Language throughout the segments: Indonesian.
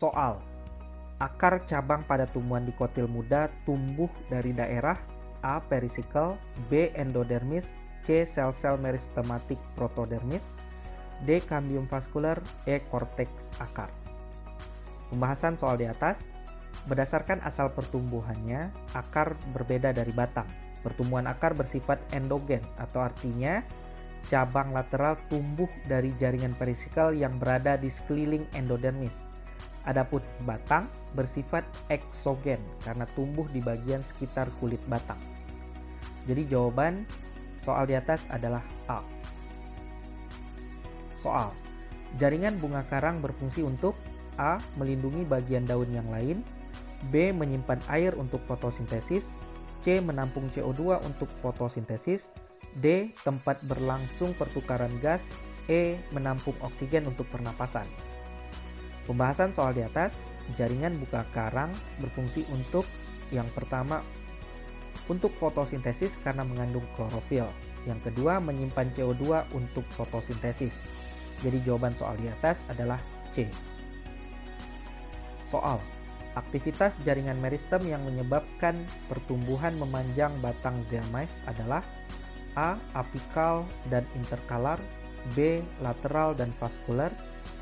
Soal akar cabang pada tumbuhan dikotil muda tumbuh dari daerah A. Perisikel, B. Endodermis, C. Sel-sel meristematik protodermis, D. Cambium vascular, E. Korteks akar. Pembahasan soal di atas. Berdasarkan asal pertumbuhannya, akar berbeda dari batang. Pertumbuhan akar bersifat endogen atau artinya cabang lateral tumbuh dari jaringan perisikel yang berada di sekeliling endodermis. Adapun batang bersifat eksogen karena tumbuh di bagian sekitar kulit batang. Jadi jawaban soal di atas adalah A. Soal, jaringan bunga karang berfungsi untuk A. Melindungi bagian daun yang lain, B. Menyimpan air untuk fotosintesis, C. Menampung CO2 untuk fotosintesis, D. Tempat berlangsung pertukaran gas, E. Menampung oksigen untuk pernapasan. Pembahasan soal di atas. Jaringan bunga karang berfungsi untuk yang pertama untuk fotosintesis karena mengandung klorofil. Yang kedua, menyimpan CO2 untuk fotosintesis. Jadi jawaban soal di atas adalah C. Soal, aktivitas jaringan meristem yang menyebabkan pertumbuhan memanjang batang zeamys adalah A. Apikal dan interkalar, B. Lateral dan vaskular,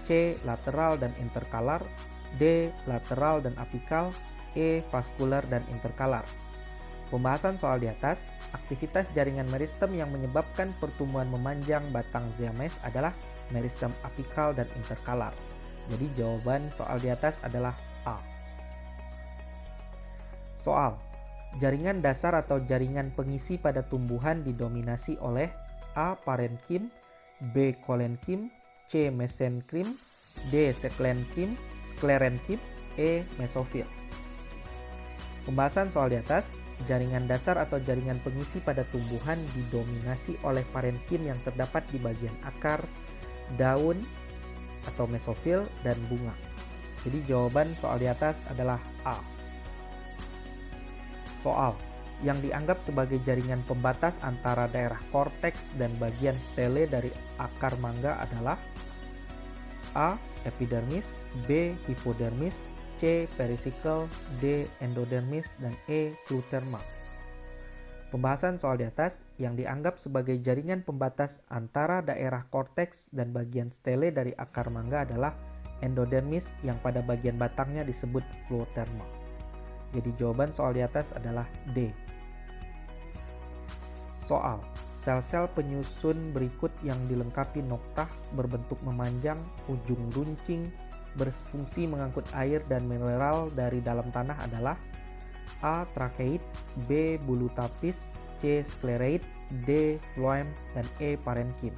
C. Lateral dan interkalar, D. Lateral dan apikal, E. Vaskular dan interkalar. Pembahasan soal di atas. Aktivitas jaringan meristem yang menyebabkan pertumbuhan memanjang batang zeamys adalah meristem apikal dan interkalar. Jadi jawaban soal di atas adalah A. Soal, jaringan dasar atau jaringan pengisi pada tumbuhan didominasi oleh A. Parenkim, B. Kolenkim, C. Mesenkrim, D. Sklerenkim, E. Mesofil. Pembahasan soal di atas. Jaringan dasar atau jaringan pengisi pada tumbuhan didominasi oleh parenkim yang terdapat di bagian akar, daun atau mesofil, dan bunga. Jadi jawaban soal di atas adalah A. Soal, yang dianggap sebagai jaringan pembatas antara daerah korteks dan bagian stele dari akar mangga adalah A. Epidermis, B. Hipodermis, C. Perisikel, D. Endodermis, dan E. Fluterma. Pembahasan soal di atas. Yang dianggap sebagai jaringan pembatas antara daerah korteks dan bagian stele dari akar mangga adalah endodermis yang pada bagian batangnya disebut fluterma. Jadi jawaban soal di atas adalah D. Soal, sel-sel penyusun berikut yang dilengkapi noktah berbentuk memanjang, ujung runcing, berfungsi mengangkut air dan mineral dari dalam tanah adalah A. Trakeid, B. Bulu tapis, C. Sklereid, D. Phloem, dan E. Parenkim.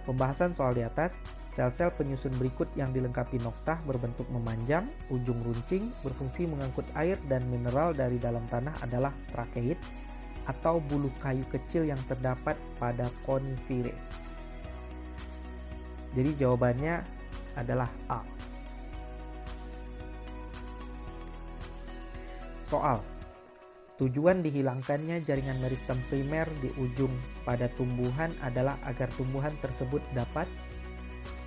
Pembahasan soal di atas. Sel-sel penyusun berikut yang dilengkapi noktah berbentuk memanjang, ujung runcing, berfungsi mengangkut air dan mineral dari dalam tanah adalah trakeid atau bulu kayu kecil yang terdapat pada koniferae. Jadi jawabannya adalah A. Soal, tujuan dihilangkannya jaringan meristem primer di ujung pada tumbuhan adalah agar tumbuhan tersebut dapat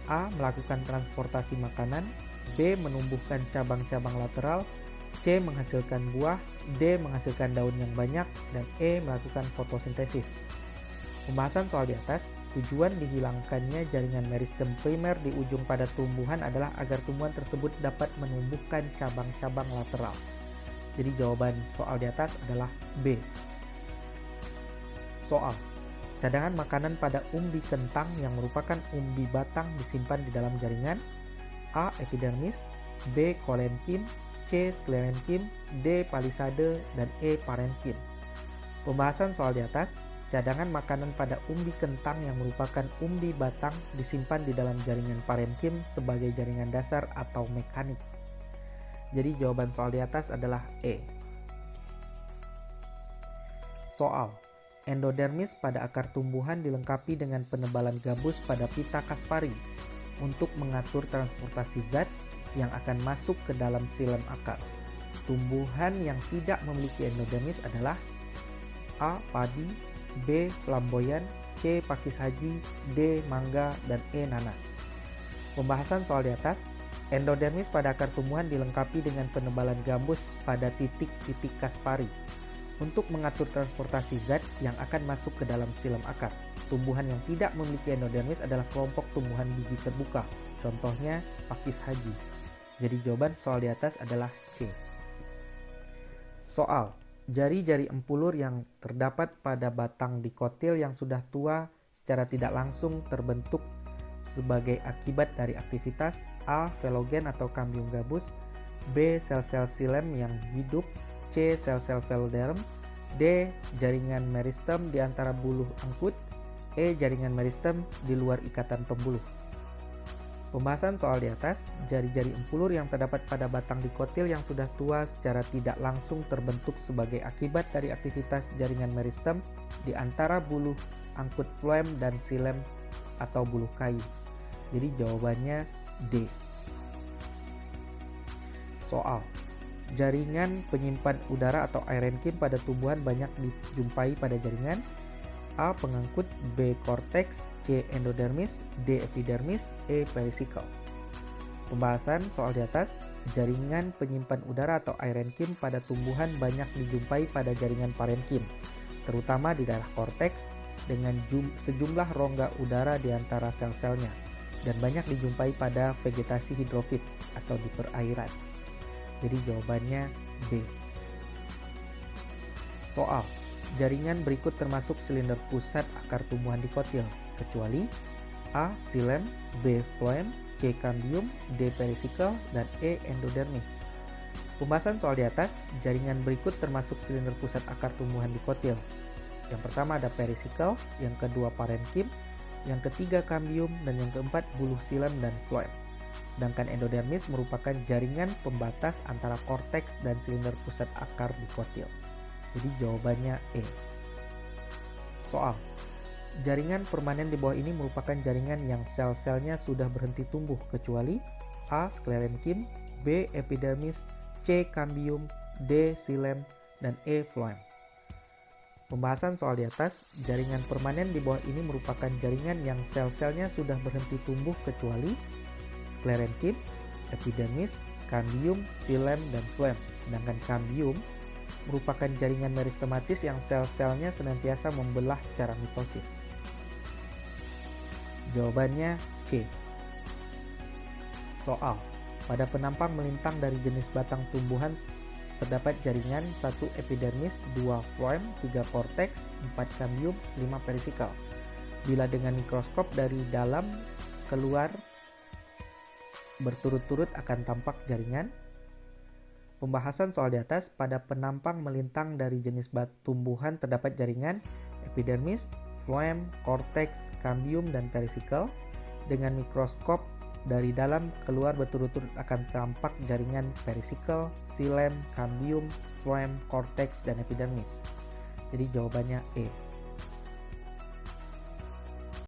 A. Melakukan transportasi makanan, B. Menumbuhkan cabang-cabang lateral, C. Menghasilkan buah, D. Menghasilkan daun yang banyak, dan E. Melakukan fotosintesis. Pembahasan soal di atas. Tujuan dihilangkannya jaringan meristem primer di ujung pada tumbuhan adalah agar tumbuhan tersebut dapat menumbuhkan cabang-cabang lateral. Jadi jawaban soal di atas adalah B. Soal, cadangan makanan pada umbi kentang yang merupakan umbi batang disimpan di dalam jaringan A. Epidermis, B. Kolenkim, C. Sklerenkim, D. Palisade, dan E. Parenkim. Pembahasan soal di atas. Cadangan makanan pada umbi kentang yang merupakan umbi batang disimpan di dalam jaringan parenkim sebagai jaringan dasar atau mekanik. Jadi jawaban soal di atas adalah E. Soal, endodermis pada akar tumbuhan dilengkapi dengan penebalan gabus pada pita Kaspari untuk mengatur transportasi zat yang akan masuk ke dalam xilem akar. Tumbuhan yang tidak memiliki endodermis adalah A. Padi, B. Flamboyan, C. Pakis haji, D. Mangga, dan E. Nanas. Pembahasan soal di atas. Endodermis pada akar tumbuhan dilengkapi dengan penebalan gambus pada titik-titik Kaspari untuk mengatur transportasi zat yang akan masuk ke dalam silem akar. Tumbuhan yang tidak memiliki endodermis adalah kelompok tumbuhan biji terbuka, contohnya pakis haji. Jadi jawaban soal di atas adalah C. Soal, jari-jari empulur yang terdapat pada batang dikotil yang sudah tua secara tidak langsung terbentuk sebagai akibat dari aktivitas A. Velogen atau Cambium gabus, B. Sel-sel xilem yang hidup, C. Sel-sel veloderm, D. Jaringan meristem di antara buluh angkut, E. Jaringan meristem di luar ikatan pembuluh. Pembahasan soal di atas, jari-jari empulur yang terdapat pada batang dikotil yang sudah tua secara tidak langsung terbentuk sebagai akibat dari aktivitas jaringan meristem di antara buluh angkut floem dan xilem atau buluh kayu. Jadi jawabannya D. Soal, jaringan penyimpan udara atau aerenkim pada tumbuhan banyak dijumpai pada jaringan A. Pengangkut, B. Korteks, C. Endodermis, D. Epidermis, E. Perisikel. Pembahasan soal di atas, jaringan penyimpan udara atau aerenkim pada tumbuhan banyak dijumpai pada jaringan parenkim, terutama di daerah korteks dengan sejumlah rongga udara di antara sel-selnya, dan banyak dijumpai pada vegetasi hidrofit atau di perairan. Jadi jawabannya B. Soal, jaringan berikut termasuk silinder pusat akar tumbuhan dikotil, kecuali A. Xilem, B. Floem, C. Cambium, D. Perisikel, dan E. Endodermis. Pembahasan soal di atas, jaringan berikut termasuk silinder pusat akar tumbuhan dikotil. Yang pertama ada perisikel, yang kedua parenkim, yang ketiga cambium, dan yang keempat buluh xilem dan floem. Sedangkan endodermis merupakan jaringan pembatas antara korteks dan silinder pusat akar dikotil. Jadi jawabannya E. Soal, jaringan permanen di bawah ini merupakan jaringan yang sel-selnya sudah berhenti tumbuh, kecuali A. Sklerenkim, B. Epidermis, C. Cambium, D. Xilem, dan E. Floem. Pembahasan soal di atas, jaringan permanen di bawah ini merupakan jaringan yang sel-selnya sudah berhenti tumbuh kecuali sklerenkim, epidermis, cambium, xilem, dan floem. Sedangkan cambium merupakan jaringan meristematis yang sel-selnya senantiasa membelah secara mitosis. Jawabannya C. Soal, pada penampang melintang dari jenis batang tumbuhan terdapat jaringan 1 epidermis, 2 floem, 3 korteks, 4 cambium, 5 perisikel. Bila dengan mikroskop dari dalam keluar berturut-turut akan tampak jaringan. Pembahasan soal di atas, pada penampang melintang dari jenis tumbuhan terdapat jaringan epidermis, floem, korteks, cambium, dan perisikel. Dengan mikroskop dari dalam keluar berturut-turut akan tampak jaringan perisikel, xilem, cambium, floem, korteks, dan epidermis. Jadi jawabannya E.